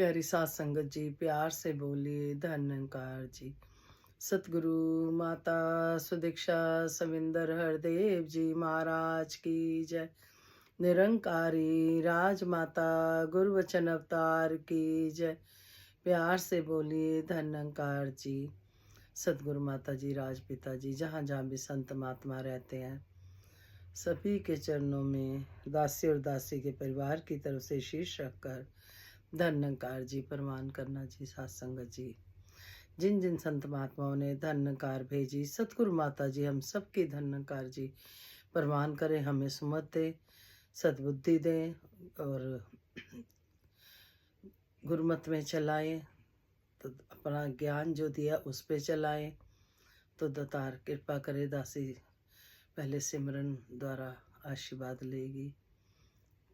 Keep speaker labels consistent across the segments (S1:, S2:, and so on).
S1: प्यारी सात संगत जी, प्यार से बोलिए धन्यकार जी। सतगुरु माता सुदीक्षा सविंदर हरदेव जी महाराज की जय। निरंकारी राजमाता गुरु वचन अवतार की जय। प्यार से बोलिए धन्यकार जी। सतगुरु माता जी, राजपिता जी, जहाँ जहाँ भी संत महात्मा रहते हैं, सभी के चरणों में दासी और दासी के परिवार की तरफ से शीश रखकर धन्यकार जी प्रमाण करना जी। सत्संगत जी, जिन जिन संत महात्माओं ने धन्यकार भेजी, सतगुरु माता जी हम सबकी धन्यकार जी प्रमाण करें, हमें सुमत दे, सद्बुद्धि दें और गुरुमत में चलाएं, तो अपना ज्ञान जो दिया उस पे चलाएं, तो दातार कृपा करे। दासी पहले सिमरन द्वारा आशीर्वाद लेगी।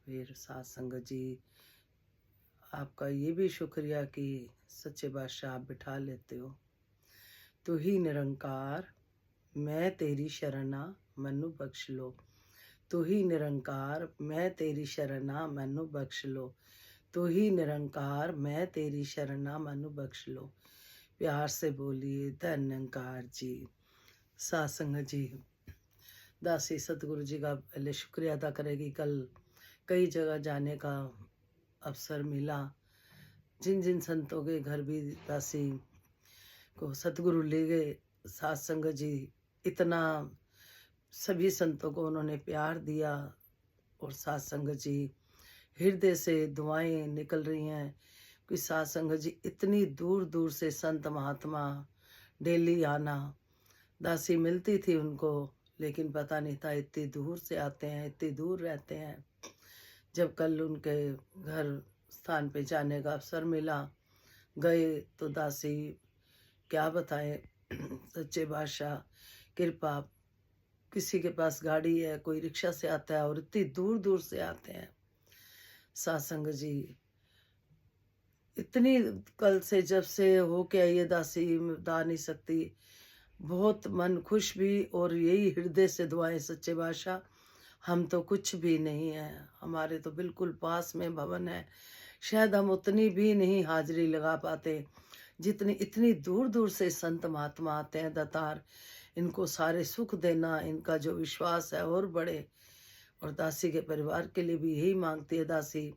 S1: फिर सात संगत जी, आपका ये भी शुक्रिया कि सच्चे बादशाह आप बिठा लेते हो। तू ही निरंकार मैं तेरी शरणा मैनू बख्श लो। तू ही निरंकार मैं तेरी शरणा मैनू बख्श लो। तू ही निरंकार मैं तेरी शरणा मैनू बख्श लो। प्यार से बोलिए धन्यकार जी। सासंग जी, दासी सतगुरु जी का पहले शुक्रिया अदा करेगी। कल कई जगह जाने का अवसर मिला, जिन जिन संतों के घर भी दासी को सतगुरु ले गए, सत्संग जी इतना सभी संतों को उन्होंने प्यार दिया। और सत्संग जी हृदय से दुआएं निकल रही हैं कि सत्संग जी इतनी दूर दूर से संत महात्मा डेली आना, दासी मिलती थी उनको, लेकिन पता नहीं था इतनी दूर से आते हैं, इतनी दूर रहते हैं। जब कल उनके घर स्थान पे जाने का अवसर मिला, गए तो दासी क्या बताएं, सच्चे बादशाह कृपा। किसी के पास गाड़ी है, कोई रिक्शा से आता है और इतनी दूर दूर से आते हैं। सत्संग जी इतनी कल से जब से हो के आई है, दासी बता नहीं सकती। बहुत मन खुश भी, और यही हृदय से दुआएं, सच्चे बादशाह हम तो कुछ भी नहीं है, हमारे तो बिल्कुल पास में भवन है, शायद हम उतनी भी नहीं हाजिरी लगा पाते जितनी इतनी दूर दूर से संत महात्मा आते हैं। दातार इनको सारे सुख देना, इनका जो विश्वास है और बढ़े। और दासी के परिवार के लिए भी यही मांगती है दासी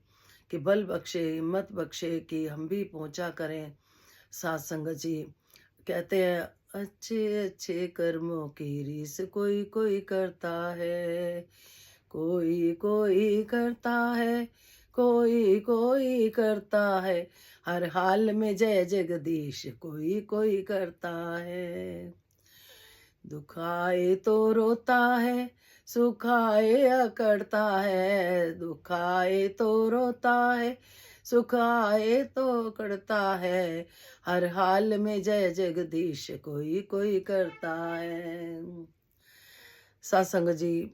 S1: कि बल बख्शे, हिम्मत बख्शे कि हम भी पहुंचा करें। सत्संग जी कहते हैं, अच्छे अच्छे कर्मों की रीस कोई कोई करता है, कोई कोई करता है, कोई कोई करता है, हर हाल में जय जगदीश कोई कोई करता है। दुखाए तो रोता है, सुखाए अकड़ता है, दुखाए तो रोता है, सुखाए तो अकड़ता है, हर हाल में जय जगदीश कोई कोई करता है। सत्संग जी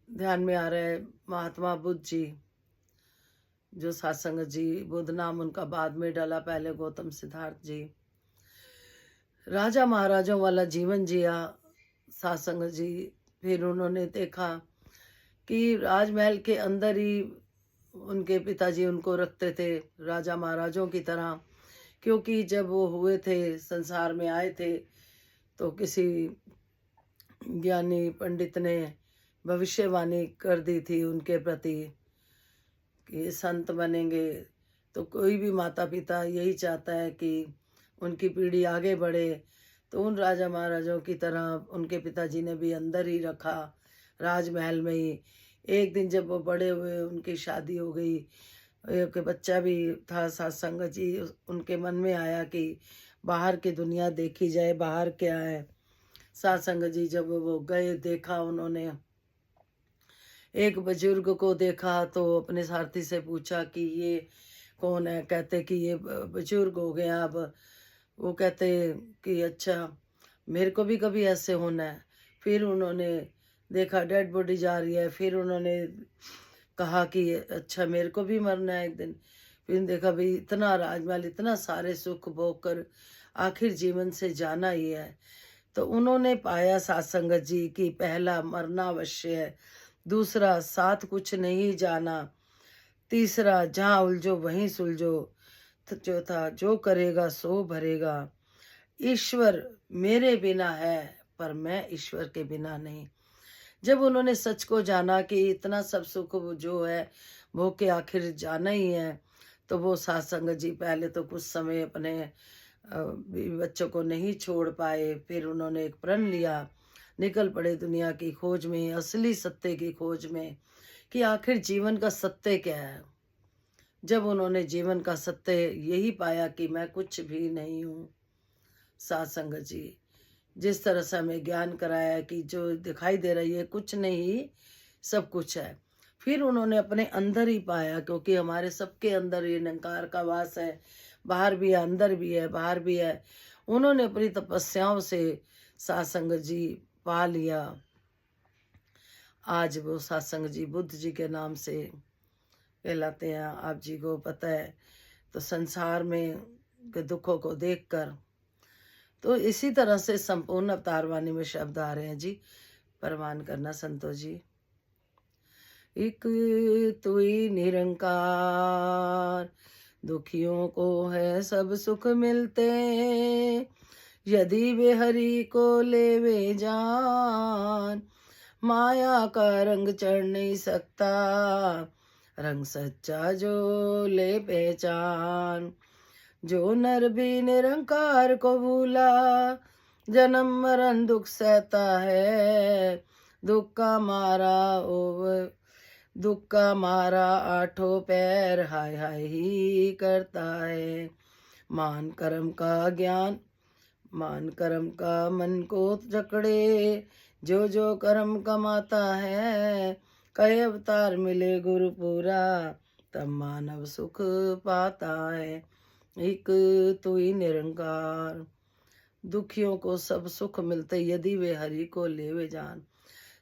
S1: ध्यान में आ रहा है महात्मा बुद्ध जी, जो सत्संग जी, बुद्ध नाम उनका बाद में डाला, पहले गौतम सिद्धार्थ जी। राजा महाराजों वाला जीवन जिया सत्संग जी। फिर उन्होंने देखा कि राजमहल के अंदर ही उनके पिताजी उनको रखते थे राजा महाराजों की तरह, क्योंकि जब वो हुए थे, संसार में आए थे, तो किसी ज्ञानी पंडित ने भविष्यवाणी कर दी थी उनके प्रति कि संत बनेंगे। तो कोई भी माता पिता यही चाहता है कि उनकी पीढ़ी आगे बढ़े। तो उन राजा महाराजों की तरह उनके पिताजी ने भी अंदर ही रखा, राजमहल में ही। एक दिन जब वो बड़े हुए, उनकी शादी हो गई, एक बच्चा भी था, सत्संग जी उनके मन में आया कि बाहर की दुनिया देखी जाए, बाहर क्या है। सत्संग जी जब वो गए, देखा उन्होंने, एक बुजुर्ग को देखा, तो अपने सारथी से पूछा कि ये कौन है। कहते कि ये बुजुर्ग हो गया अब। वो कहते कि अच्छा, मेरे को भी कभी ऐसे होना है। फिर उन्होंने देखा डेड बॉडी जा रही है, फिर उन्होंने कहा कि अच्छा, मेरे को भी मरना है एक दिन। फिर देखा भाई इतना राजमहल, इतना सारे सुख भोग कर आखिर जीवन से जाना ही है। तो उन्होंने पाया सत्संगत जी की पहला मरना अवश्य है, दूसरा साथ कुछ नहीं जाना, तीसरा, जहाँ उलझो वहीं सुलझो। चौथा, जो करेगा सो भरेगा। ईश्वर मेरे बिना है, पर मैं ईश्वर के बिना नहीं। जब उन्होंने सच को जाना कि इतना सब सुख जो है वो के आखिर जाना ही है, तो वो सात्संग जी पहले तो कुछ समय अपने बीवी बच्चों को नहीं छोड़ पाए। फिर उन्होंने एक प्रण लिया, निकल पड़े दुनिया की खोज में, असली सत्य की खोज में, कि आखिर जीवन का सत्य क्या है। जब उन्होंने जीवन का सत्य यही पाया कि मैं कुछ भी नहीं हूँ, सात्संग जी जिस तरह से हमें ज्ञान कराया कि जो दिखाई दे रही है कुछ नहीं, सब कुछ है। फिर उन्होंने अपने अंदर ही पाया, क्योंकि हमारे सबके अंदर ये निरंकार का वास है, बाहर भी है, अंदर भी है, बाहर भी है। उन्होंने अपनी तपस्याओं से सात्संग जी पा लिया। आज वो सात्संग जी बुद्ध जी के नाम से कहलाते हैं। आप जी को पता है, तो संसार में के दुखों को देखकर, तो इसी तरह से संपूर्ण अवतार वाणी में शब्द आ रहे हैं जी, परमान करना संतो जी। एक तुई निरंकार, दुखियों को है सब सुख मिलते, यदि वे हरि को ले वे जान। माया का रंग चढ़ नहीं सकता, रंग सच्चा जो ले पहचान। जो नर भी निरंकार को भूला, जन्म मरण दुख सहता है। दुख का मारा दुख का मारा आठों पैर हाय हाय ही करता है। मान कर्म का ज्ञान, मान कर्म का मन को जकड़े, जो जो कर्म कमाता है। कई अवतार मिले गुरु पूरा, तब मानव सुख पाता है। एक तू ही निरंकार, दुखियों को सब सुख मिलते यदि वे हरि को लेवे जान।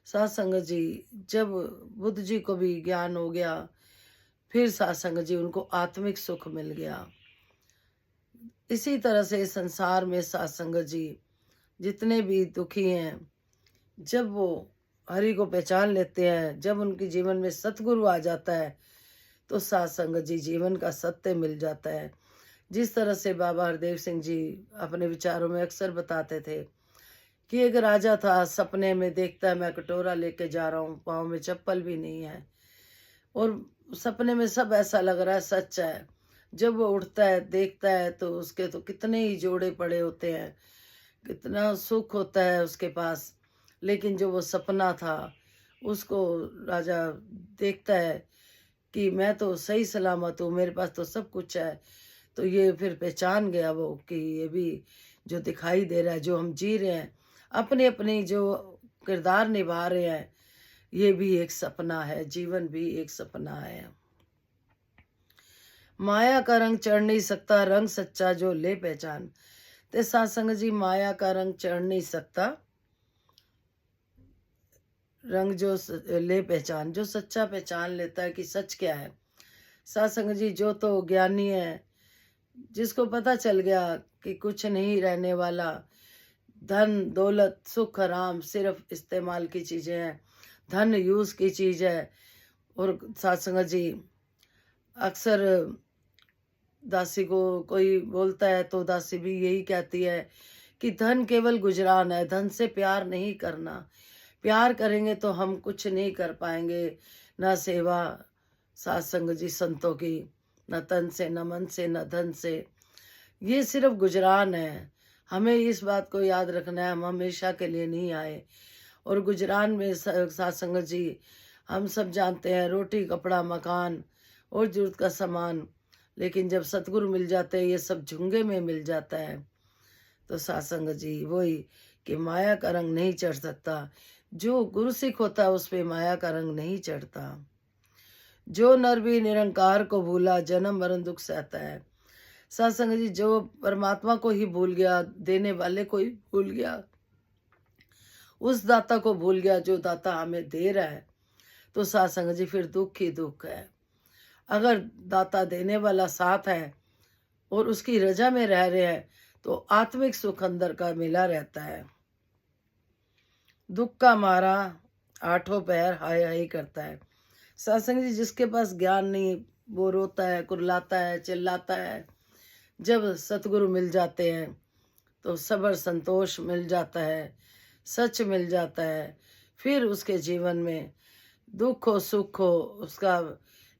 S1: सात्संग जी जब बुद्ध जी को भी ज्ञान हो गया, फिर सात्संग जी उनको आत्मिक सुख मिल गया। इसी तरह से संसार में सात्संग जी जितने भी दुखी हैं, जब वो हरि को पहचान लेते हैं, जब उनके जीवन में सतगुरु आ जाता है, तो सात्संग जी जीवन का सत्य मिल जाता है। जिस तरह से बाबा हरदेव सिंह जी अपने विचारों में अक्सर बताते थे कि एक राजा था, सपने में देखता है मैं कटोरा लेके जा रहा हूँ, पाँव में चप्पल भी नहीं है, और सपने में सब ऐसा लग रहा है सच है। जब वो उठता है देखता है तो उसके तो कितने ही जोड़े पड़े होते हैं, कितना सुख होता है उसके पास। लेकिन जो वो सपना था, उसको राजा देखता है कि मैं तो सही सलामत हूँ, मेरे पास तो सब कुछ है। तो ये फिर पहचान गया वो कि ये भी जो दिखाई दे रहा है, जो हम जी रहे हैं, अपने अपने जो किरदार निभा रहे हैं, ये भी एक सपना है, जीवन भी एक सपना है। माया का रंग चढ़ नहीं सकता, रंग सच्चा जो ले पहचान। ते सात्संग जी माया का रंग चढ़ नहीं सकता, रंग जो ले पहचान, जो सच्चा पहचान लेता है कि सच क्या है। सात्संग जी जो तो ज्ञानी है, जिसको पता चल गया कि कुछ नहीं रहने वाला, धन दौलत सुख आराम सिर्फ इस्तेमाल की चीजें हैं, धन यूज की चीज है। और सात्संग जी अक्सर दासी को कोई बोलता है तो दासी भी यही कहती है कि धन केवल गुजरान है, धन से प्यार नहीं करना। प्यार करेंगे तो हम कुछ नहीं कर पाएंगे, ना सेवा सात्संग जी संतों की, न तन से, न मन से, न धन से। ये सिर्फ गुजरान है। हमें इस बात को याद रखना है, हम हमेशा के लिए नहीं आए। और गुजरान में सात्संग जी हम सब जानते हैं, रोटी कपड़ा मकान और जरूरत का सामान, लेकिन जब सतगुरु मिल जाते हैं ये सब झुंगे में मिल जाता है। तो सात्संग जी वही कि माया का रंग नहीं चढ़ सकता, जो गुरु सिख होता है उस पे माया का रंग नहीं चढ़ता। जो नर भी निरंकार को भूला, जन्म मरण दुख सहता है। सत्संग जी जो परमात्मा को ही भूल गया, देने वाले को ही भूल गया, उस दाता को भूल गया जो दाता हमें दे रहा है, तो सत्संग जी फिर दुख ही दुख है। अगर दाता देने वाला साथ है और उसकी रजा में रह रहे हैं, तो आत्मिक सुख अंदर का मिला रहता है। दुख का मारा आठों पैर हाय हाय करता है। सत्संग जी जिसके पास ज्ञान नहीं वो रोता है, कुर्लाता है, चिल्लाता है। जब सतगुरु मिल जाते हैं तो सब्र संतोष मिल जाता है, सच मिल जाता है। फिर उसके जीवन में दुख हो सुख हो उसका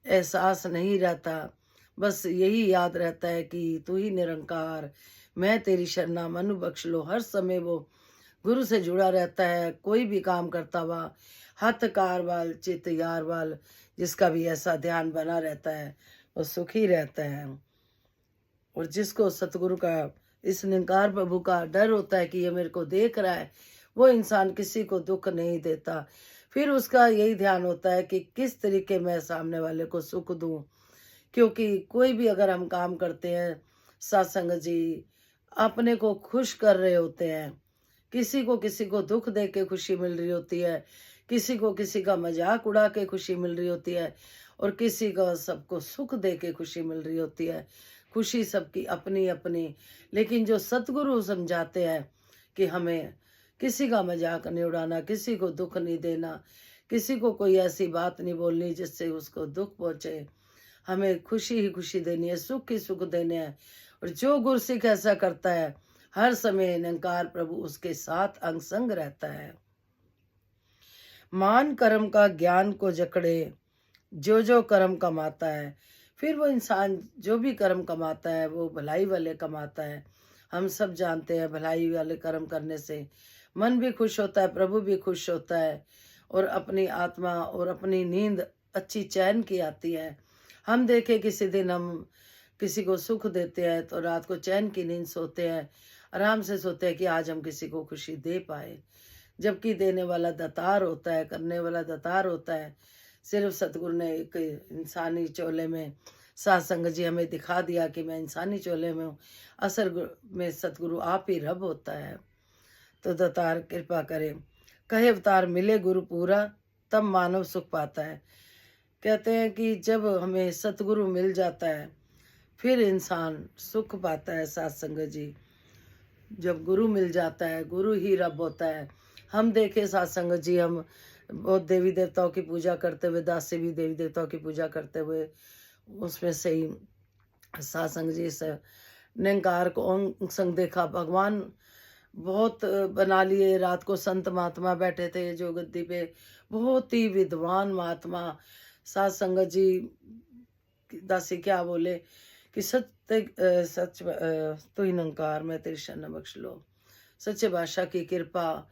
S1: एहसास नहीं रहता। बस यही याद रहता है कि तू ही निरंकार, मैं तेरी शरणा, मनु बख्श लो। हर समय वो गुरु से जुड़ा रहता है। कोई भी काम करता हुआ हथ कारवाल चित यारवाल, जिसका भी ऐसा ध्यान बना रहता है वो सुखी रहता है। और जिसको सतगुरु का, इस निरंकार प्रभु का डर होता है कि ये मेरे को देख रहा है, वो इंसान किसी को दुख नहीं देता। फिर उसका यही ध्यान होता है कि किस तरीके मैं सामने वाले को सुख दूं। क्योंकि कोई भी अगर हम काम करते हैं सत्संग जी, अपने को खुश कर रहे होते हैं, किसी को दुख दे के खुशी मिल रही होती है, किसी का मजाक उड़ा के खुशी मिल रही होती है, और किसी को सबको सुख दे के खुशी मिल रही होती है। खुशी सबकी अपनी अपनी। लेकिन जो सतगुरु समझाते हैं कि हमें किसी का मजाक नहीं उड़ाना, किसी को दुख नहीं देना, किसी को कोई ऐसी बात नहीं बोलनी जिससे उसको दुख पहुंचे, हमें खुशी ही खुशी देनी है, सुख ही सुख देने हैं। और जो गुरसिख ऐसा करता है, हर समय निरंकार प्रभु उसके साथ अंग संग रहता है। मान कर्म का ज्ञान को जकड़े, जो कर्म कमाता है, फिर वो इंसान जो भी कर्म कमाता है वो भलाई वाले कमाता है। हम सब जानते हैं भलाई वाले कर्म करने से मन भी खुश होता है, प्रभु भी खुश होता है, और अपनी आत्मा और अपनी नींद अच्छी चैन की आती है। हम देखें किसी दिन हम किसी को सुख देते हैं तो रात को चैन की नींद सोते हैं, आराम से सोते हैं कि आज हम किसी को खुशी दे पाए। जबकि देने वाला दातार होता है, करने वाला दातार होता है। सिर्फ सतगुरु ने एक इंसानी चोले में, सत्संग जी हमें दिखा दिया कि मैं इंसानी चोले में हूँ, असल में सतगुरु आप ही रब होता है। तो दातार कृपा करे, कहे अवतार मिले गुरु पूरा, तब मानव सुख पाता है। कहते हैं कि जब हमें सतगुरु मिल जाता है फिर इंसान सुख पाता है। सत्संग जी, जब गुरु मिल जाता है, गुरु ही रब होता है। हम देखे सत्संग जी, हम बहुत देवी देवताओं की पूजा करते हुए, दासी भी देवी देवताओं की पूजा करते हुए, उसमें से ही सत्संग जी से निरंकार को अंग संग देखा। भगवान बहुत बना लिए। रात को संत महात्मा बैठे थे जो गद्दी पे, बहुत ही विद्वान महात्मा। सत्संग जी दासी क्या बोले कि सच तो ही निरंकार, मैं तेरी शरण बख्श लो, सच्चे बादशाह की कृपा।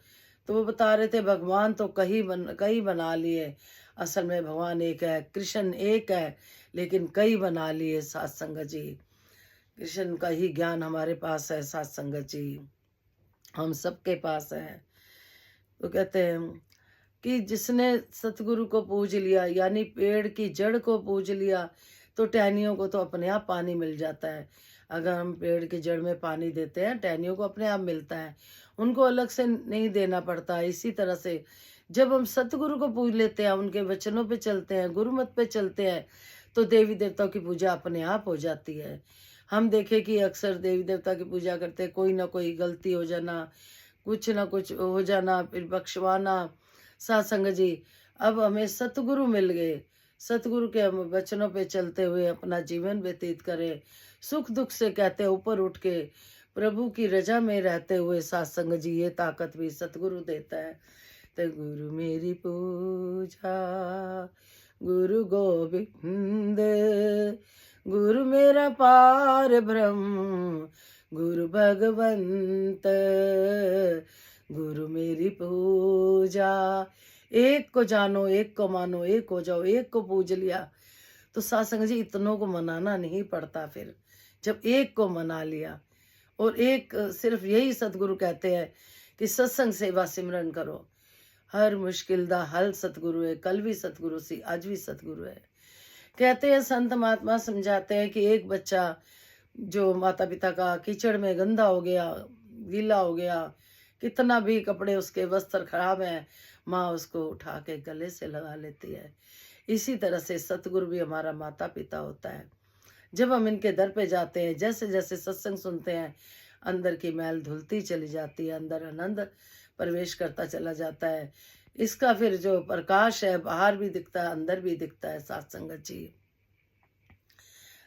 S1: तो वो बता रहे थे भगवान तो कई बना लिए, असल में भगवान एक है, कृष्ण एक है, लेकिन कई बना लिए सत्संग जी। कृष्ण का ही ज्ञान हमारे पास है सत्संग जी, हम सबके पास है। तो कहते हैं कि जिसने सतगुरु को पूज लिया, यानी पेड़ की जड़ को पूज लिया, तो टहनियों को तो अपने आप पानी मिल जाता है। अगर हम पेड़ की जड़ में पानी देते हैं, टहनियों को अपने आप मिलता है, उनको अलग से नहीं देना पड़ता। इसी तरह से जब हम सतगुरु को पूज लेते हैं, उनके वचनों पे चलते हैं, गुरुमत पे चलते हैं, तो देवी देवताओं की पूजा अपने आप हो जाती है। हम देखें कि अक्सर देवी देवता की पूजा करते हैं, कोई ना कोई गलती हो जाना, कुछ ना कुछ हो जाना, फिर बख्शवाना। सत्संग जी, अब हमें सतगुरु मिल गए, सतगुरु के हम वचनों पे चलते हुए अपना जीवन व्यतीत करें, सुख दुख से कहते ऊपर उठ के प्रभु की रजा में रहते हुए। सत्संग जी, ये ताकत भी सतगुरु देता है। तो गुरु मेरी पूजा, गुरु गोविंद, गुरु मेरा पार ब्रह्म, गुरु भगवंत, गुरु मेरी पूजा। एक को जानो, एक को मानो, एक हो जाओ, एक को पूज लिया। तो सत्संग जी, इतनों को मनाना नहीं पड़ता। फिर जब एक को मना लिया, और एक सिर्फ यही सतगुरु कहते हैं कि सत्संग सेवा सिमरन करो। हर मुश्किल दा हल सतगुरु है, कल भी सतगुरु सी, आज भी सतगुरु है। कहते हैं संत महात्मा समझाते हैं कि एक बच्चा जो माता पिता का कीचड़ में गंदा हो गया, गीला हो गया, कितना भी कपड़े उसके वस्त्र खराब हैं, माँ उसको उठा के गले से लगा लेती है। इसी तरह से सतगुरु भी हमारा माता पिता होता है। जब हम इनके दर पे जाते हैं, जैसे जैसे सत्संग सुनते हैं, अंदर की मैल धुलती चली जाती है, अंदर आनंद प्रवेश करता चला जाता है। इसका फिर जो प्रकाश है बाहर भी दिखता है, अंदर भी दिखता है। सत्संग जी,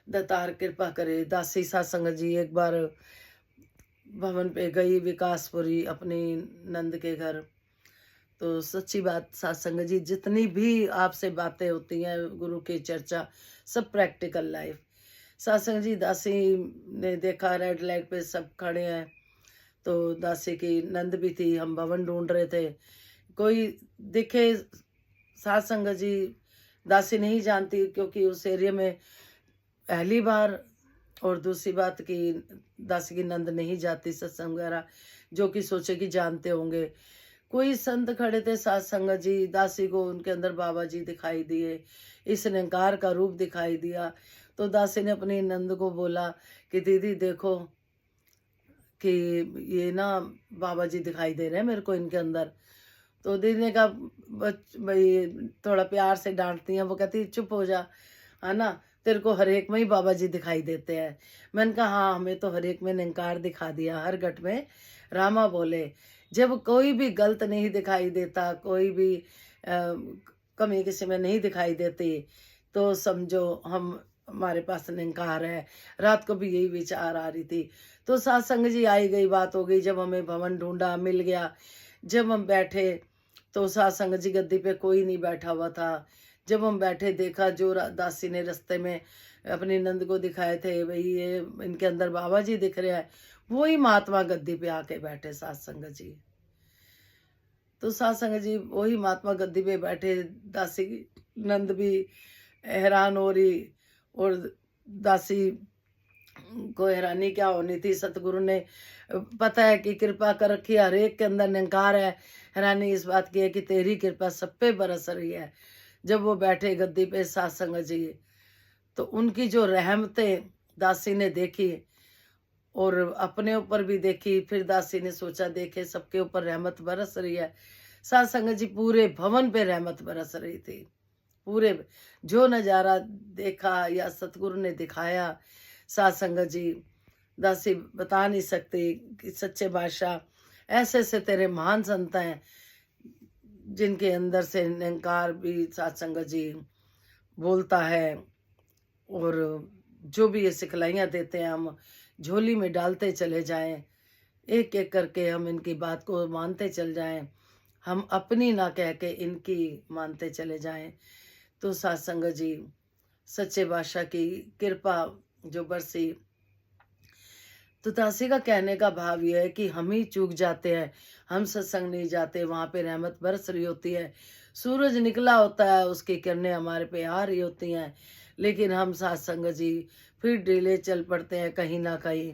S1: दातार कृपा करे। दासी सासंग जी एक बार भवन पे गई विकासपुरी अपनी नंद के घर। तो सच्ची बात सासंग जी, जितनी भी आपसे बातें होती हैं गुरु की चर्चा, सब प्रैक्टिकल लाइफ। सासंग जी, दासी ने देखा रेड लाइट पे सब खड़े हैं, तो दासी की नंद भी थी, हम भवन ढूंढ रहे थे, कोई दिखे। सासंग जी, दासी नहीं जानती क्योंकि उस एरिया में पहली बार, और दूसरी बात कि दासी की नंद नहीं जाती सत्संग वगैरह, जो कि सोचे कि जानते होंगे। कोई संत खड़े थे सासंग जी, दासी को उनके अंदर बाबा जी दिखाई दिए, इस निरंकार का रूप दिखाई दिया। तो दासी ने अपनी नंद को बोला कि दीदी देखो कि ये ना बाबा जी दिखाई दे रहे हैं मेरे को इनके अंदर। तो दीदी ने कहा भाई थोड़ा प्यार से डांटती हैं, वो कहती चुप हो जा, है ना, तेरे को हर एक में ही बाबा जी दिखाई देते हैं। मैंने कहा हाँ, हमें तो हर एक में निरंकार दिखा दिया, हर घट में रामा बोले। जब कोई भी गलत नहीं दिखाई देता, कोई भी कमी किसी में नहीं दिखाई देती, तो समझो हम हमारे पास निरंकार है। रात को भी यही विचार आ रही थी। तो सत्संग जी आई गई, बात हो गई। जब हमें भवन ढूंढा, मिल गया, जब हम बैठे तो सत्संग जी गद्दी पे कोई नहीं बैठा हुआ था। जब हम बैठे देखा जो दासी ने रास्ते में अपनी नंद को दिखाए थे, भाई ये इनके अंदर बाबा जी दिख रहे हैं, वही महात्मा गद्दी पे आके बैठे सत्संग जी। तो सत्संग जी वही महात्मा गद्दी पे बैठे, दासी की नंद भी हैरान हो रही, और दासी को हैरानी क्या होनी थी, सतगुरु ने पता है कि कृपा कर रखी है, हर एक के अंदर निरंकार है। हैरानी इस बात की है कि तेरी कृपा सब पे बरस रही है। जब वो बैठे गद्दी पे सत्संग जी, तो उनकी जो रहमतें दासी ने देखी और अपने ऊपर भी देखी, फिर दासी ने सोचा देखे सबके ऊपर रहमत बरस रही है। सत्संग जी पूरे भवन पे रहमत बरस रही थी। पूरे जो नज़ारा देखा या सतगुरु ने दिखाया, सत्संग जी, दासी बता नहीं सकती कि सच्चे बादशाह ऐसे ऐसे तेरे महान संत हैं जिनके अंदर से निरंकार भी सत्संग जी बोलता है। और जो भी ये सिखलाइयाँ देते हैं हम झोली में डालते चले जाएं, एक एक करके हम इनकी बात को मानते चल जाएं, हम अपनी ना कह के इनकी मानते चले जाएं। तो सत्संग जी, सच्चे बादशाह की कृपा जो बरसी। तो दासी का कहने का भाव यह है कि हम ही चूक जाते हैं, हम सत्संग नहीं जाते, वहां पे रहमत बरस रही होती है, सूरज निकला होता है, उसकी किरणें हमारे पे आ रही होती हैं, लेकिन हम सत्संग जी फिर डिले चल पड़ते हैं कहीं ना कहीं।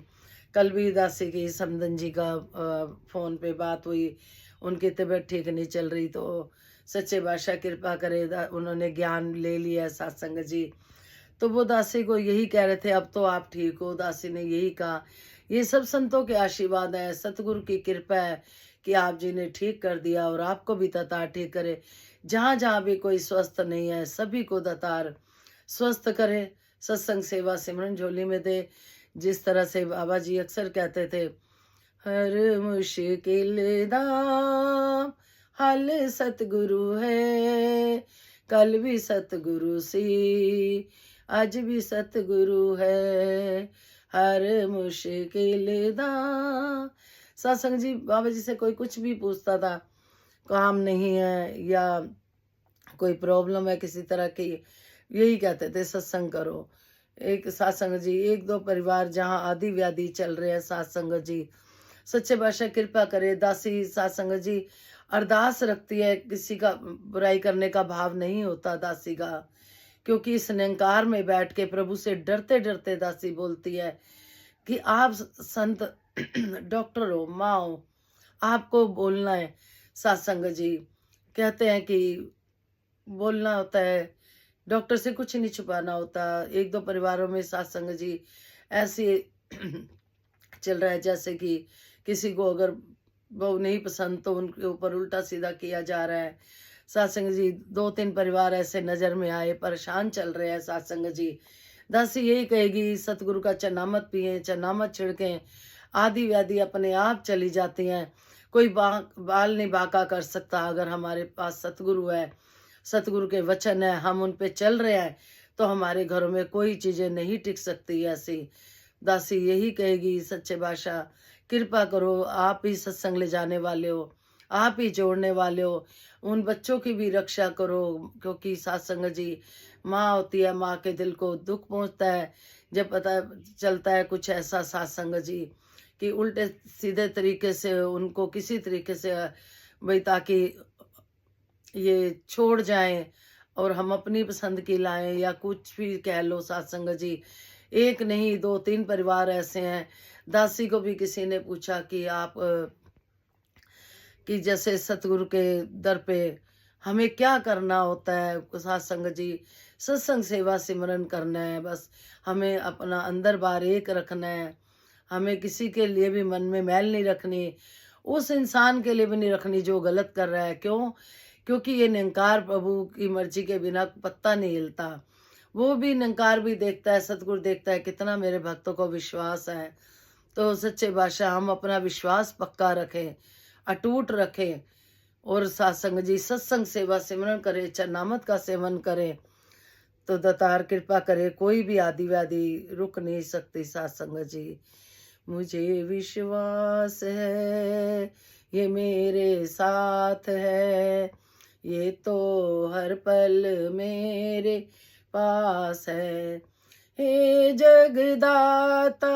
S1: कल भी दासी की समदन जी का फोन पे बात हुई, उनकी तबीयत ठीक नहीं चल रही, तो सच्चे बादशाह कृपा करे, उन्होंने ज्ञान ले लिया सत्संग जी। तो वो दासी को यही कह रहे थे अब तो आप ठीक हो। दासी ने यही कहा ये सब संतों के आशीर्वाद है, सतगुरु की कृपा है कि आप जी ने ठीक कर दिया और आपको भी दातार ठीक करे। जहाँ जहाँ भी कोई स्वस्थ नहीं है सभी को दातार स्वस्थ करे, सत्संग सेवा सिमरन झोली में दे। जिस तरह से बाबा जी अक्सर कहते थे, हर मुश्किल दा हल सतगुरु है, कल भी सतगुरु सी आज भी सतगुरु है, हर मुश्किल दा। सत्संग जी बाबा जी से कोई कुछ भी पूछता था, काम नहीं है या कोई प्रॉब्लम है किसी तरह की, यही कहते थे सत्संग करो। एक सत्संग जी, एक दो परिवार जहाँ आदि व्याधि चल रहे हैं, सत्संग जी सच्चे बादशाह कृपा करे। दासी सत्संग जी अरदास रखती है, किसी का बुराई करने का भाव नहीं होता दासी का, क्योंकि इस निरंकार में बैठ के प्रभु से डरते डरते दासी बोलती है कि आप संत डॉक्टर हो, माँ हो, आपको बोलना है। सत्संग जी कहते हैं कि बोलना होता है, डॉक्टर से कुछ नहीं छुपाना होता। एक दो परिवारों में सत्संग जी ऐसे चल रहा है जैसे कि किसी को अगर वो नहीं पसंद तो उनके ऊपर उल्टा सीधा किया जा रहा है। सत्संग जी दो तीन परिवार ऐसे नजर में आए, परेशान चल रहे हैं। सत्संग जी दासी यही कहेगी सतगुरु का चना मत पिए, चना मत छिड़कें, आदि व्याधि अपने आप चली जाती हैं। कोई बाल नहीं बांका कर सकता अगर हमारे पास सतगुरु है, सतगुरु के वचन है, हम उन पे चल रहे हैं तो हमारे घरों में कोई चीज़ें नहीं टिक सकती ऐसी। दासी यही कहेगी सच्चे बादशाह, कृपा करो, आप ही सत्संग ले जाने वाले हो, आप ही जोड़ने वाले हो, उन बच्चों की भी रक्षा करो, क्योंकि सत्संग जी माँ होती है, माँ के दिल को दुख पहुंचता है जब पता चलता है कुछ ऐसा सत्संग जी कि उल्टे सीधे तरीके से उनको किसी तरीके से भाई ताकि ये छोड़ जाएं और हम अपनी पसंद की लाएं या कुछ भी कह लो सत्संग जी। एक नहीं 2-3 परिवार ऐसे हैं। दासी को भी किसी ने पूछा कि आप कि जैसे सतगुरु के दर पे हमें क्या करना होता है सत्संग जी, सत्संग सेवा सिमरन करना है बस, हमें अपना अंदर बाहर एक रखना है, हमें किसी के लिए भी मन में मैल नहीं रखनी, उस इंसान के लिए भी नहीं रखनी जो गलत कर रहा है। क्यों? क्योंकि ये निरंकार प्रभु की मर्जी के बिना पत्ता नहीं हिलता। वो भी निरंकार भी देखता है, सतगुरु देखता है कितना मेरे भक्तों को विश्वास है। तो सच्चे बादशाह हम अपना विश्वास पक्का रखें, अटूट रखें और सत्संग जी सत्संग सेवा सिमरन करें, चरनामत का सेवन करें, तो दातार कृपा करे, कोई भी आदि व्याधि रुक नहीं सकती सत्संग जी। मुझे विश्वास है ये मेरे साथ है, ये तो हर पल मेरे पास है। हे जगदाता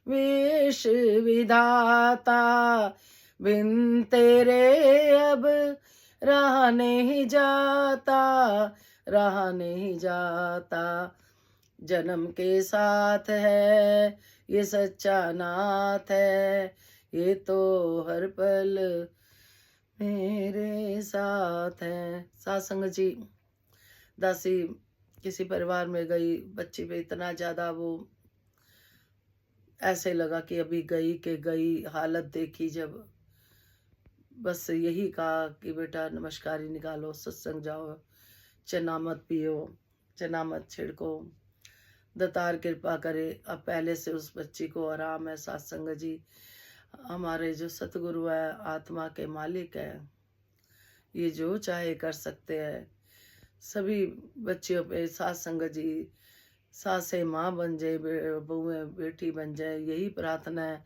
S1: विश्व विधाता, बिन तेरे अब रहा नहीं जाता, रहा नहीं जाता। जन्म के साथ है ये सच्चा नाथ है, ये तो हर पल मेरे साथ है। सत्संग जी दासी किसी परिवार में गई, बच्ची पे इतना ज्यादा वो ऐसे लगा कि अभी गई के गई, हालत देखी जब, बस यही कहा कि बेटा नमस्कारी निकालो, सत्संग जाओ, चनामत पियो, चनामत छिड़को, दातार कृपा करे। अब पहले से उस बच्ची को आराम है। सत्संग जी हमारे जो सतगुरु है, आत्मा के मालिक है, ये जो चाहे कर सकते हैं। सभी बच्चियों पे सत्संग जी सासें माँ बन जाए, बहुएं बेटी बन जाए, यही प्रार्थना है।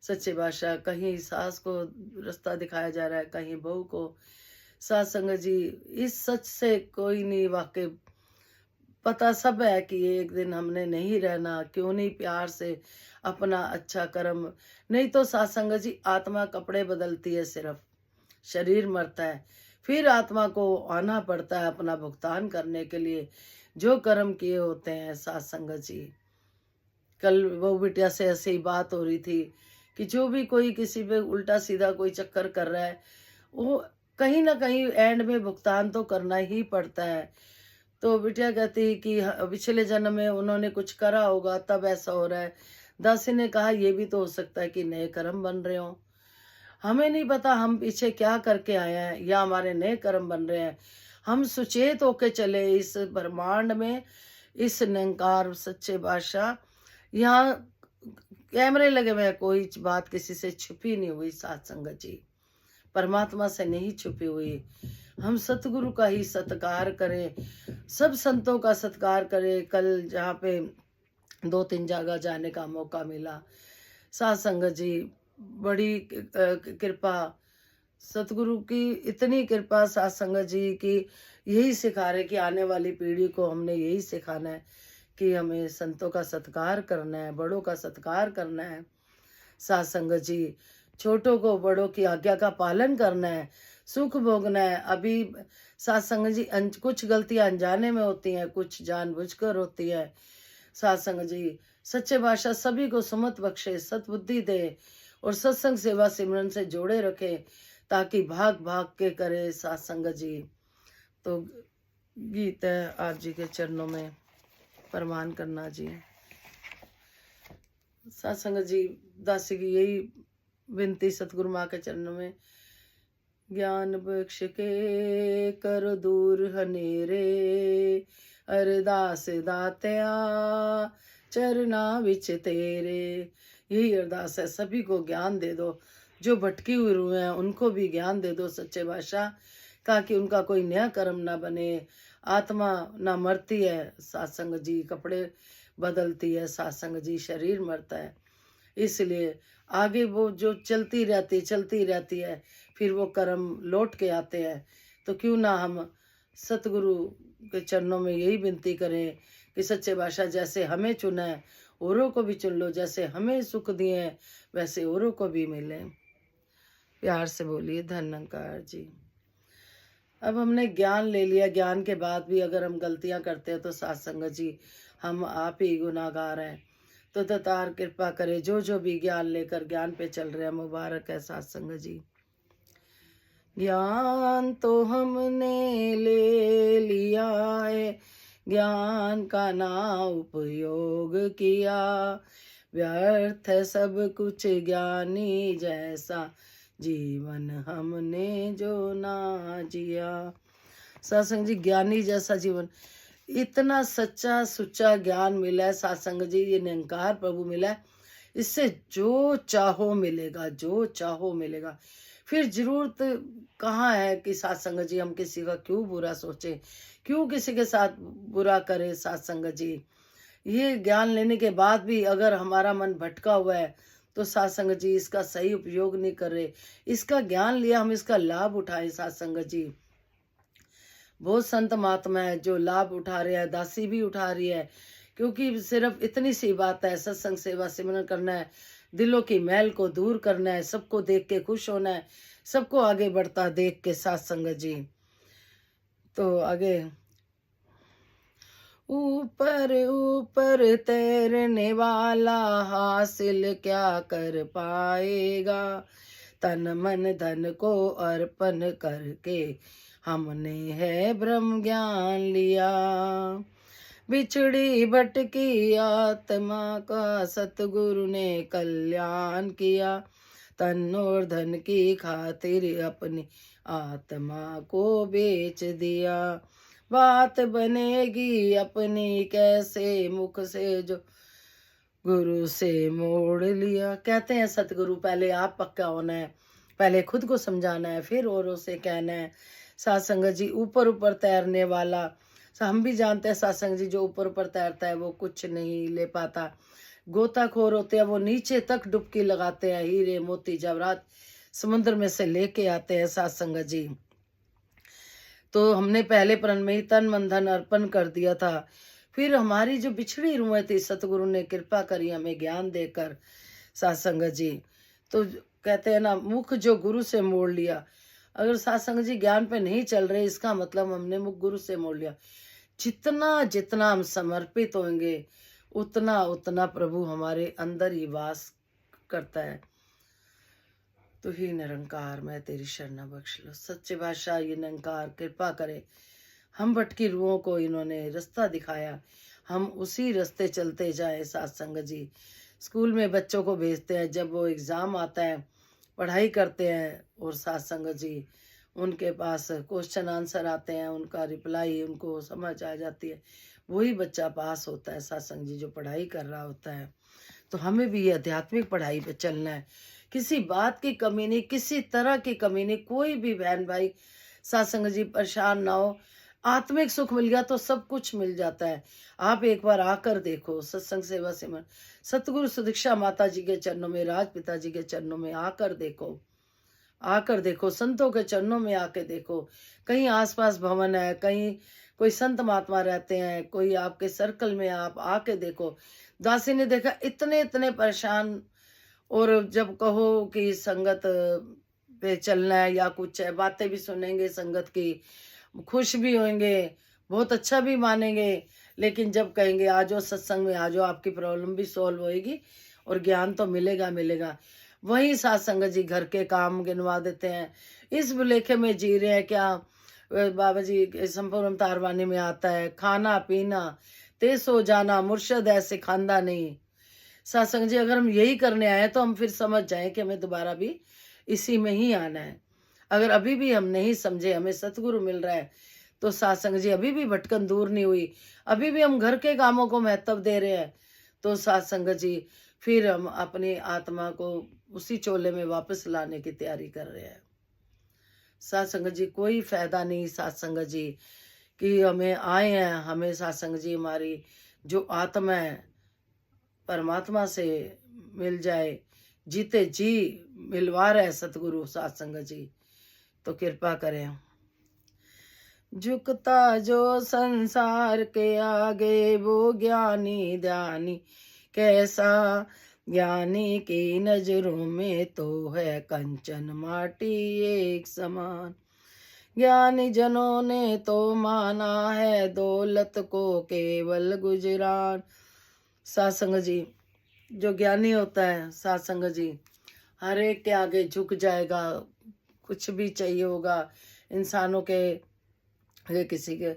S1: सच्चे बादशाह कहीं सास को रास्ता दिखाया जा रहा है, कहीं बहू को। सत्संग जी इस सच से कोई नहीं वाकिफ, पता सब है कि एक दिन हमने नहीं रहना, क्यों नहीं प्यार से अपना अच्छा कर्म, नहीं तो सत्संग जी आत्मा कपड़े बदलती है, सिर्फ शरीर मरता है, फिर आत्मा को आना पड़ता है अपना भुगतान करने के लिए जो कर्म किए होते हैं। सत्संग जी कल वो बिटिया से ऐसी बात हो रही थी कि जो भी कोई किसी पे उल्टा सीधा कोई चक्कर कर रहा है, वो कहीं ना कहीं एंड में भुगतान तो करना ही पड़ता है। तो बिटिया कहती कि पिछले जन्म में उन्होंने कुछ करा होगा तब ऐसा हो रहा है। दासी ने कहा ये भी तो हो सकता है कि नए कर्म बन रहे हो, हमें नहीं पता हम पीछे क्या करके आए हैं या हमारे नए कर्म बन रहे हैं। हम सुचेत होके चले इस ब्रह्मांड में, इस निरंकार सच्चे बादशाह, यहाँ कैमरे लगे हुए हैं, कोई बात किसी से छुपी नहीं हुई। सत्संग जी परमात्मा से नहीं छुपी हुई। हम सतगुरु का ही सत्कार करें, सब संतों का सत्कार करें। कल जहाँ पे 2-3 जगह जाने का मौका मिला, सत्संग जी बड़ी कृपा, सतगुरु की इतनी कृपा सत्संग जी की, यही सिखा रहे कि आने वाली पीढ़ी को हमने यही सिखाना है कि हमें संतों का सत्कार करना है, बड़ों का सत्कार करना है। सत्संग जी छोटों को बड़ों की आज्ञा का पालन करना है, सुख भोगना है। अभी सत्संग जी कुछ गलतियां अनजाने में होती हैं, कुछ जानबूझकर होती है। सत्संग जी सच्चे बादशाह सभी को सुमत बख्शे, सतबुद्धि दे और सत्संग सेवा सिमरन से जोड़े रखे, ताकि भाग भाग के करे सत्संग जी। तो गीत है आप जी के चरणों में प्रमाण करना जी। सत्संग जी दासी की यही विनती सतगुरु माँ के चरणों में, ज्ञान बख्श के कर दूर हनेरे, अरदास दात्या चरना विच तेरे। यही अरदास है, सभी को ज्ञान दे दो, जो भटकी हुई रूह हैं उनको भी ज्ञान दे दो सच्चे बादशाह, ताकि उनका कोई नया कर्म ना बने, आत्मा ना मरती है, सत्संग जी कपड़े बदलती है, सत्संग जी शरीर मरता है। इसलिए आगे वो जो चलती रहती है, फिर वो कर्म लौट के आते हैं। तो क्यों ना हम सतगुरु के चरणों में यही विनती करें कि सच्चे बादशाह जैसे हमें चुना है, औरों को भी चुन लो, जैसे हमें सुख दिए हैं वैसे औरों को भी मिले। प्यार से बोलिए धन निरंकार जी। अब हमने ज्ञान ले लिया, ज्ञान के बाद भी अगर हम गलतियां करते हैं तो सत्संग जी हम आप ही गुनाहगार हैं। तो दातार कृपा करे, जो जो भी ज्ञान लेकर ज्ञान पे चल रहे हैं, मुबारक है सत्संग जी। ज्ञान तो हमने ले लिया है, ज्ञान का ना उपयोग किया, व्यर्थ सब कुछ ज्ञानी जैसा, जीवन हमने जो ना जिया। सत्संग जी ज्ञानी जैसा जीवन, इतना सच्चा सुच्चा ज्ञान मिला है सत्संग जी, ये निरंकार प्रभु मिला है। इससे जो चाहो मिलेगा, जो चाहो मिलेगा। फिर जरूरत कहाँ है कि सत्संग जी हम किसी का क्यों बुरा सोचे, क्यों किसी के साथ बुरा करे। सत्संग जी ये ज्ञान लेने के बाद भी अगर हमारा मन भटका हुआ है तो सत्संग जी इसका सही उपयोग नहीं कर रहे। इसका ज्ञान लिया, हम इसका लाभ उठाएं। सत्संग जी बहुत संत महात्मा है जो लाभ उठा रहे हैं, दासी भी उठा रही है, क्योंकि सिर्फ इतनी सी बात है, सत्संग सेवा सिमरन करना है, दिलों की मैल को दूर करना है, सबको देख के खुश होना है, सबको आगे बढ़ता देख के। सत्संग जी तो आगे, ऊपर ऊपर तैरने वाला हासिल क्या कर पाएगा, तन मन धन को अर्पण करके हमने है ब्रह्म ज्ञान लिया। बिछड़ी भटकी आत्मा का सतगुरु ने कल्याण किया, तन और धन की खातिर अपनी आत्मा को बेच दिया। बात बनेगी अपनी कैसे, मुख से जो गुरु से मोड़ लिया। कहते हैं सतगुरु पहले आप पक्का होना है, पहले खुद को समझाना है, फिर औरों से कहना है। सत्संग जी ऊपर ऊपर तैरने वाला, हम भी जानते हैं सत्संग जी जो ऊपर ऊपर तैरता है वो कुछ नहीं ले पाता। गोताखोर होते हैं वो नीचे तक डुबकी लगाते हैं, हीरे मोती जवाहरात समुद्र में से लेके आते हैं। सत्संग जी तो हमने पहले प्रण में ही तन मन धन अर्पण कर दिया था। फिर हमारी जो बिछड़ी रूहें थी, सतगुरु ने कृपा करी हमें ज्ञान देकर। सत्संग जी तो कहते हैं ना, मुख जो गुरु से मोड़ लिया। अगर सत्संग जी ज्ञान पे नहीं चल रहे, इसका मतलब हमने मुख गुरु से मोड़ लिया। जितना जितना हम समर्पित होंगे उतना उतना प्रभु हमारे अंदर ही वास करता है। तो ही निरंकार मैं तेरी शरण बख्श लो। सच्चे बादशाह ये निरंकार कृपा करे, हम भटकी रूहों को इन्होंने रास्ता दिखाया, हम उसी रास्ते चलते जाए। सत्संग जी स्कूल में बच्चों को भेजते हैं, जब वो एग्ज़ाम आता है पढ़ाई करते हैं, और सत्संग जी उनके पास क्वेश्चन आंसर आते हैं, उनका रिप्लाई उनको समझ आ जाती है, वही बच्चा पास होता है। सत्संग जी जो पढ़ाई कर रहा होता है। तो हमें भी ये आध्यात्मिक पढ़ाई पे चलना है, किसी बात की कमी नहीं, किसी तरह की कमी नहीं। कोई भी बहन भाई सत्संग जी परेशान ना हो, आत्मिक सुख मिल गया तो सब कुछ मिल जाता है। आप एक बार आकर देखो, सत्संग सेवा सिमरन सतगुरु सुदीक्षा माता जी के चरणों में, राज पिता जी के चरणों में आकर देखो, आकर देखो, संतों के चरणों में आके देखो। कहीं आसपास भवन है, कहीं कोई संत महात्मा रहते हैं, कोई आपके सर्कल में, आप आके देखो। दासी ने देखा इतने इतने परेशान, और जब कहो कि संगत पे चलना है या कुछ है, बातें भी सुनेंगे संगत की, खुश भी होंगे, बहुत अच्छा भी मानेंगे, लेकिन जब कहेंगे आ जाओ सत्संग में, आ जाओ, आपकी प्रॉब्लम भी सॉल्व होएगी और ज्ञान तो मिलेगा मिलेगा। वही सत्संग जी घर के काम गिनवा देते हैं। इस भुलेखे में जी रहे हैं क्या। बाबा जी संपूर्ण तारवानी में आता है, खाना पीना ते सो जाना, मुर्शद है सिखांदा नहीं। सत्संग जी अगर हम यही करने आए तो हम फिर समझ जाएं कि हमें दोबारा भी इसी में ही आना है। अगर अभी भी हम नहीं समझे हमें सतगुरु मिल रहा है, तो सत्संग जी अभी भी भटकन दूर नहीं हुई, अभी भी हम घर के कामों को महत्व दे रहे हैं, तो सत्संग जी फिर हम अपनी आत्मा को उसी चोले में वापस लाने की तैयारी कर रहे हैं। सत्संग जी कोई फायदा नहीं सत्संग जी कि हमें आए हैं, हमें सत्संग जी हमारी जो आत्मा है परमात्मा से मिल जाए, जीते जी मिलवा रहे सतगुरु सत्संग जी, तो कृपा करें। झुकता जो संसार के आगे वो ज्ञानी ध्यानी कैसा, ज्ञानी की नजरों में तो है कंचन माटी एक समान। ज्ञानी जनों ने तो माना है दौलत को केवल गुजरान। सत्संग जी, जो ज्ञानी होता है सत्संग जी हर एक के आगे झुक जाएगा, कुछ भी चाहिए होगा इंसानों के ये किसी के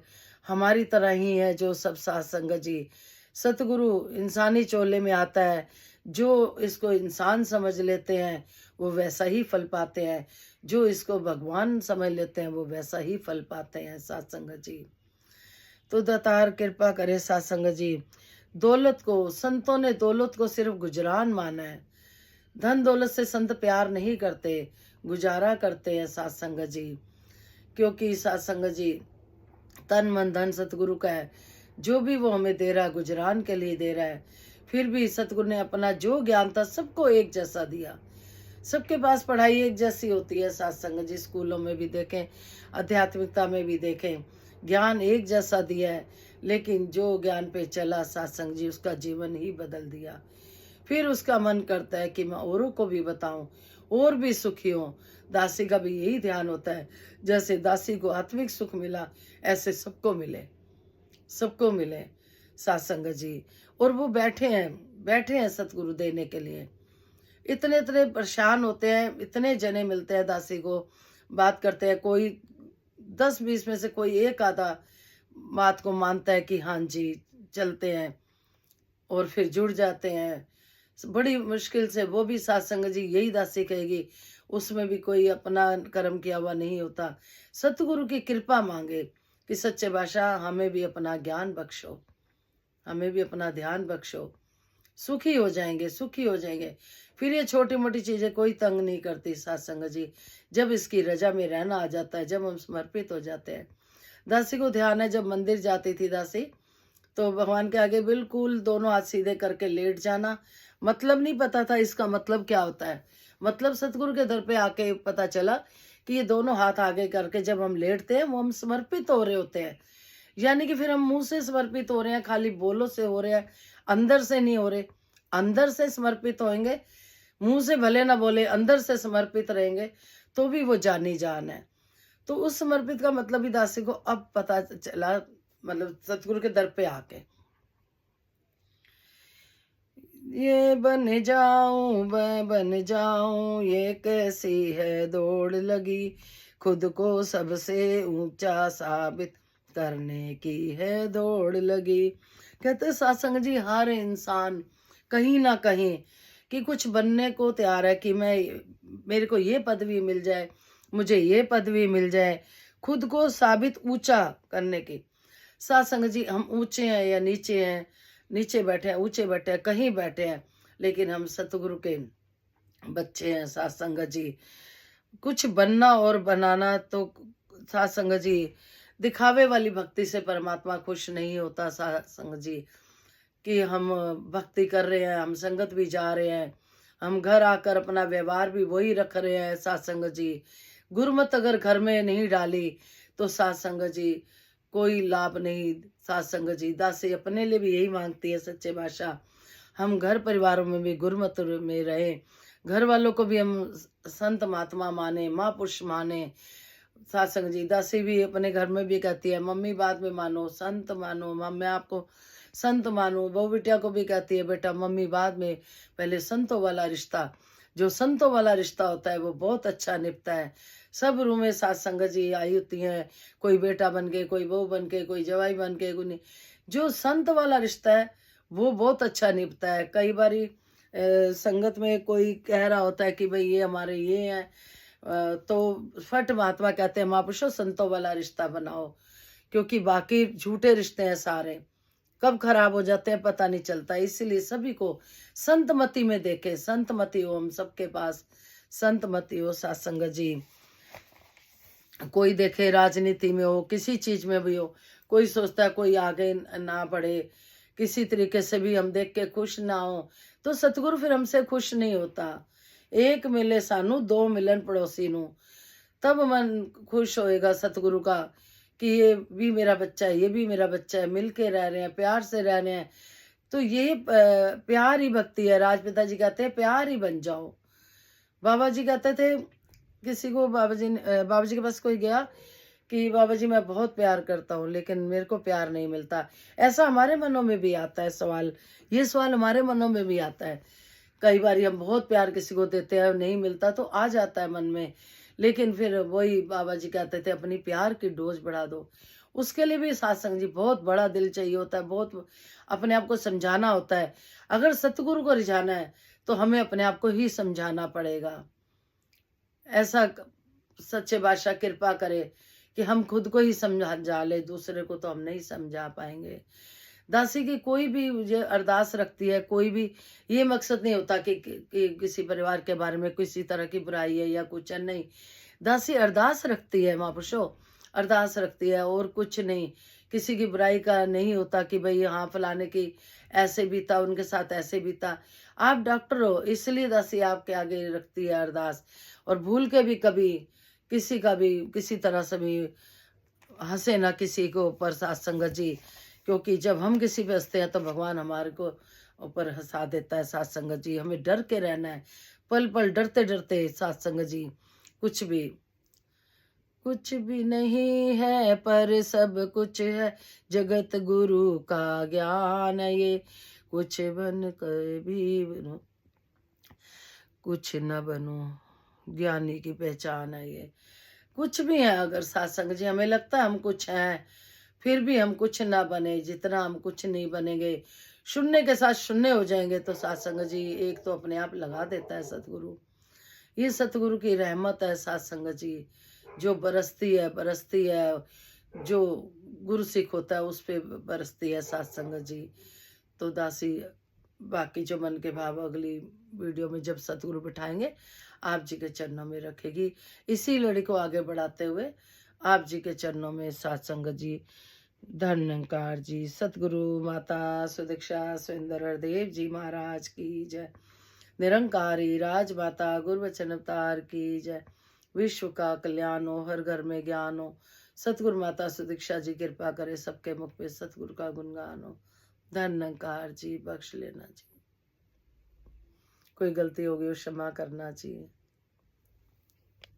S1: हमारी तरह ही है जो सब सत्संग जी। सतगुरु इंसानी चोले में आता है, जो इसको इंसान समझ लेते हैं वो वैसा ही फल पाते हैं, जो इसको भगवान समझ लेते हैं वो वैसा ही फल पाते हैं सत्संग जी। तो दातार कृपा करे सत्संग जी। दौलत को, संतों ने दौलत को सिर्फ गुजरान माना है। धन दौलत से संत प्यार नहीं करते, गुजारा करते हैं सत्संग जी। क्योंकि सत्संग जी तन मन धन सतगुरु का है, जो भी वो हमें दे रहा है गुजरान के लिए दे रहा है। फिर भी सतगुरु ने अपना जो ज्ञान था सबको एक जैसा दिया। सबके पास पढ़ाई एक जैसी होती है सत्संग जी, स्कूलों में भी देखें, आध्यात्मिकता में भी देखें, ज्ञान एक जैसा दिया है। लेकिन जो ज्ञान पे चला सत्संग जी उसका जीवन ही बदल दिया। फिर उसका मन करता है कि मैं औरों को भी बताऊं और भी सुखी हों। दासी का भी यही ध्यान होता है, जैसे दासी को आत्मिक सुख मिला ऐसे सबको मिले, सबको मिले सत्संग जी। और वो बैठे हैं सतगुरु देने के लिए। इतने इतने परेशान होते हैं, इतने जने मिलते हैं दासी को, बात करते हैं, कोई 10-20 में से कोई एक आधा बात को मानता है कि हाँ जी चलते हैं, और फिर जुड़ जाते हैं। बड़ी मुश्किल से वो भी सत्संग जी यही दासी कहेगी, उसमें भी कोई अपना कर्म किया हुआ नहीं होता। सतगुरु की कृपा मांगे कि सच्चे बादशाह हमें भी अपना ज्ञान बख्शो, हमें भी अपना ध्यान बख्शो, सुखी हो जाएंगे, सुखी हो जाएंगे। फिर ये छोटी मोटी चीजें कोई तंग नहीं करती सत्संग जी, जब इसकी रजा में रहना आ जाता है, जब हम समर्पित हो जाते हैं। दासी को ध्यान है, जब मंदिर जाती थी दासी तो भगवान के आगे बिल्कुल दोनों हाथ सीधे करके लेट जाना। मतलब नहीं पता था इसका मतलब क्या होता है, मतलब सतगुरु के दर पे आके पता चला कि ये दोनों हाथ आगे करके जब हम लेटते हैं वो हम समर्पित हो रहे होते हैं। यानी कि फिर हम मुंह से समर्पित हो रहे हैं, खाली बोलो से हो रहे हैं, अंदर से नहीं हो रहे। अंदर से समर्पित होंगे, मुंह से भले ना बोले, अंदर से समर्पित रहेंगे तो भी वो जानी जान है। तो उस समर्पित का मतलब ही दासी को अब पता चला, मतलब सतगुरु के दर पे आके। ये बन जाऊं मैं बन जाऊं, ये कैसी है दौड़ लगी, खुद को सबसे ऊंचा साबित करने की है दौड़ लगी। कहते सत्संग जी हर इंसान कहीं ना कहीं कि कुछ बनने को तैयार है कि मैं, मेरे को ये पदवी मिल जाए, मुझे ये पदवी मिल जाए, खुद को साबित ऊंचा करने की। सत्संग जी हम ऊंचे हैं या नीचे हैं, नीचे बैठे हैं, ऊंचे बैठे हैं, कहीं बैठे हैं, लेकिन हम सतगुरु के बच्चे हैं सत्संग जी। कुछ बनना और बनाना तो सत्संग जी, दिखावे वाली भक्ति से परमात्मा खुश नहीं होता सत्संग जी। कि हम भक्ति कर रहे हैं, हम संगत भी जा रहे हैं, हम घर आकर अपना व्यवहार भी वही रख रहे हैं सत्संग जी। गुरमत अगर घर में नहीं डाली तो सत्संग जी कोई लाभ नहीं सत्संग जी। दासी अपने लिए भी यही मांगती है सच्चे बादशाह, हम घर परिवारों में भी गुरमत में रहे, घर वालों को भी हम संत महात्मा माने, महापुरुष माने सत्संग जी। दासी भी अपने घर में भी कहती है मम्मी बाद में मानो, संत मानो, मैं आपको संत मानो। बहू बिटिया को भी कहती है बेटा मम्मी बाद में, पहले संतों वाला रिश्ता, जो संतों वाला रिश्ता होता है वो बहुत अच्छा निपटा है। सब रूह में सत्संग जी आई होती हैं, कोई बेटा बन के, कोई बहू बन के, कोई जवाई बन के, कोई नहीं। जो संत वाला रिश्ता है वो बहुत अच्छा निपटा है। कई बारी संगत में कोई कह रहा होता है कि भाई ये हमारे ये हैं, तो फट महात्मा कहते हैं महापुरुषों संतों वाला रिश्ता बनाओ, क्योंकि बाकी झूठे रिश्ते हैं सारे, कब खराब हो जाते हैं पता नहीं चलता। इसीलिए सभी को संतमति में देखे, संतमति हो, हम सबके पास संतमति हो सत्संग जी। कोई देखे राजनीति में हो, किसी चीज में भी हो, कोई सोचता है कोई आगे ना बढ़े, किसी तरीके से भी हम देख के खुश ना हो, तो सतगुरु फिर हमसे खुश नहीं होता। एक मिले सानू दो मिलन पड़ोसी नू, तब मन खुश होएगा सतगुरु का कि ये भी मेरा बच्चा है, ये भी मेरा बच्चा है, मिल के रह रहे हैं, प्यार से रह रहे हैं। तो ये प्यार ही भक्ति है। राजपिता जी कहते हैं प्यार ही बन जाओ। बाबा जी कहते थे, किसी को बाबा जी के पास कोई गया कि बाबा जी मैं बहुत प्यार करता हूँ लेकिन मेरे को प्यार नहीं मिलता। ऐसा हमारे मनों में भी आता है सवाल, ये सवाल हमारे मनों में भी आता है। कई बार हम बहुत प्यार किसी को देते हैं, नहीं मिलता तो आ जाता है मन में, लेकिन फिर वही बाबा जी कहते थे अपनी प्यार की डोज बढ़ा दो। उसके लिए भी सत्संग जी बहुत बड़ा दिल चाहिए होता है, बहुत अपने आप को समझाना होता है। अगर सतगुरु को रिझाना है तो हमें अपने आप को ही समझाना पड़ेगा। ऐसा सच्चे बादशाह कृपा करे कि हम खुद को ही समझा ले, दूसरे को तो हम नहीं समझा पाएंगे। दासी की कोई भी ये अरदास रखती है, कोई भी ये मकसद नहीं होता कि किसी परिवार के बारे में किसी तरह की बुराई है या कुछ है, नहीं। दासी अरदास रखती है, महापुरुषों अरदास रखती है और कुछ नहीं। किसी की बुराई का नहीं होता कि भाई हाँ फलाने की ऐसे बीता, उनके साथ ऐसे बीता। आप डॉक्टर हो इसलिए दासी आपके आगे रखती है अरदास। और भूल के भी कभी किसी का भी किसी तरह से भी हंसे ना किसी को ऊपर सत्संगत जी, क्योंकि जब हम किसी पे हंसते हैं तो भगवान हमारे को ऊपर हंसा देता है। सत्संगत जी हमें डर के रहना है, पल पल डरते डरते। सत्संगत जी कुछ भी नहीं है पर सब कुछ है, जगत गुरु का ज्ञान है ये। कुछ बन कर भी कुछ न बनो, ज्ञानी की पहचान है ये। कुछ भी है अगर सत्संग जी, हमें लगता है हम कुछ हैं, फिर भी हम कुछ ना बने, जितना हम कुछ नहीं बनेंगे, शून्य के साथ शून्य हो जाएंगे, तो सत्संग जी एक तो अपने आप लगा देता है सतगुरु। ये सतगुरु की रहमत है सत्संग जी, जो बरसती है, जो गुरु सिख होता है उस पे बरसती है सत्संग जी। तो दासी बाकी जो मन के भाव अगली वीडियो में जब सतगुरु बिठाएंगे आप जी के चरणों में रखेगी। इसी लड़ी को आगे बढ़ाते हुए आप जी के चरणों में सत्संग जी, धन्यकार जी, सतगुरु माता सुदीक्षा सुंदर देव जी महाराज की जय। निरंकारी राजमाता गुरुवचन अवतार की जय। विश्व का कल्याण हो, हर घर में ज्ञान हो। सतगुरु माता सुदीक्षा जी कृपा करे, सबके मुख पे सतगुरु का गुणगान हो। धन्यकार जी, बख्श लेना जी, कोई गलती हो गई हो क्षमा करना चाहिए।